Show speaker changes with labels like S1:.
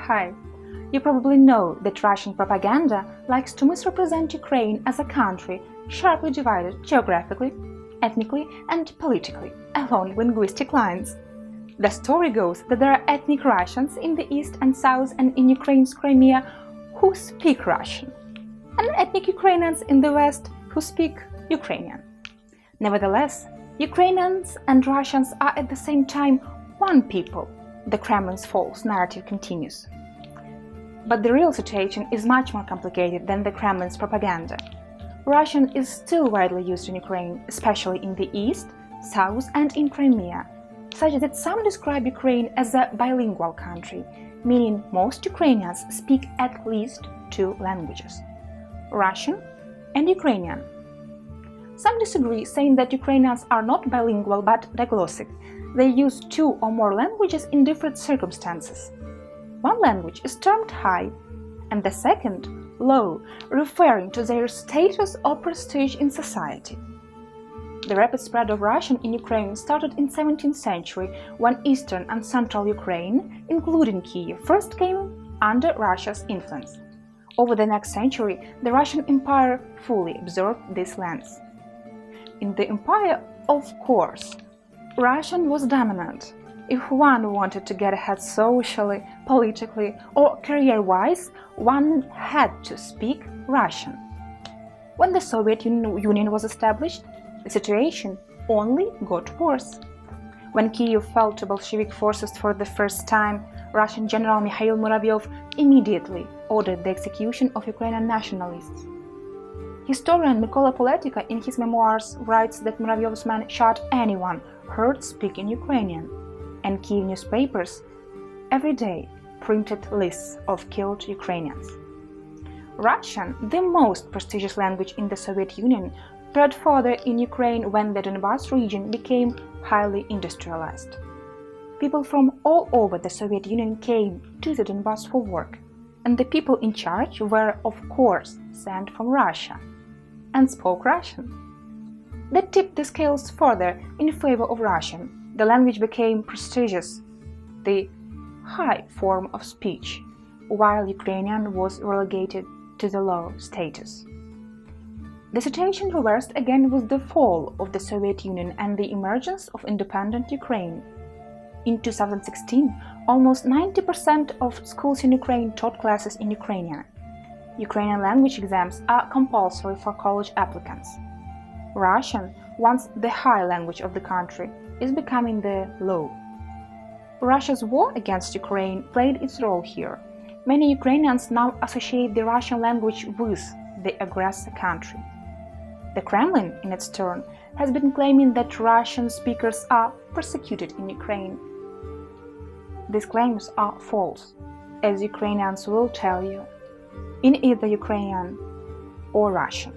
S1: Hi. You probably know that Russian propaganda likes to misrepresent Ukraine as a country sharply divided geographically, ethnically and politically along linguistic lines. The story goes that there are ethnic Russians in the east and south and in Ukraine's Crimea who speak Russian, and ethnic Ukrainians in the west who speak Ukrainian. Nevertheless, Ukrainians and Russians are at the same time one people, the Kremlin's false narrative continues. But the real situation is much more complicated than the Kremlin's propaganda. Russian is still widely used in Ukraine, especially in the east, south and in Crimea, such that some describe Ukraine as a bilingual country, meaning most Ukrainians speak at least two languages, Russian and Ukrainian. Some disagree, saying that Ukrainians are not bilingual but diglossic. They use two or more languages in different circumstances. One language is termed high, and the second low, referring to their status or prestige in society. The rapid spread of Russian in Ukraine started in the 17th century, when eastern and central Ukraine, including Kyiv, first came under Russia's influence. Over the next century, the Russian Empire fully absorbed these lands. In the empire, of course, Russian was dominant. If one wanted to get ahead socially, politically, or career-wise, one had to speak Russian. When the Soviet Union was established, the situation only got worse. When Kyiv fell to Bolshevik forces for the first time, Russian General Mikhail Muravyov immediately ordered the execution of Ukrainian nationalists. Historian Mykola Poletika in his memoirs writes that Muravyov's men shot anyone heard speaking Ukrainian, and Kyiv newspapers every day printed lists of killed Ukrainians. Russian, the most prestigious language in the Soviet Union, spread further in Ukraine when the Donbas region became highly industrialized. People from all over the Soviet Union came to the Donbas for work, and the people in charge were, of course, sent from Russia and spoke Russian. That tipped the scales further in favor of Russian. The language became prestigious, the high form of speech, while Ukrainian was relegated to the low status. The situation reversed again with the fall of the Soviet Union and the emergence of independent Ukraine. In 2016, almost 90% of schools in Ukraine taught classes in Ukrainian. Ukrainian language exams are compulsory for college applicants. Russian, once the high language of the country, is becoming the low. Russia's war against Ukraine played its role here. Many Ukrainians now associate the Russian language with the aggressor country. The Kremlin, in its turn, has been claiming that Russian speakers are persecuted in Ukraine. These claims are false, as Ukrainians will tell you, in either Ukrainian or Russian.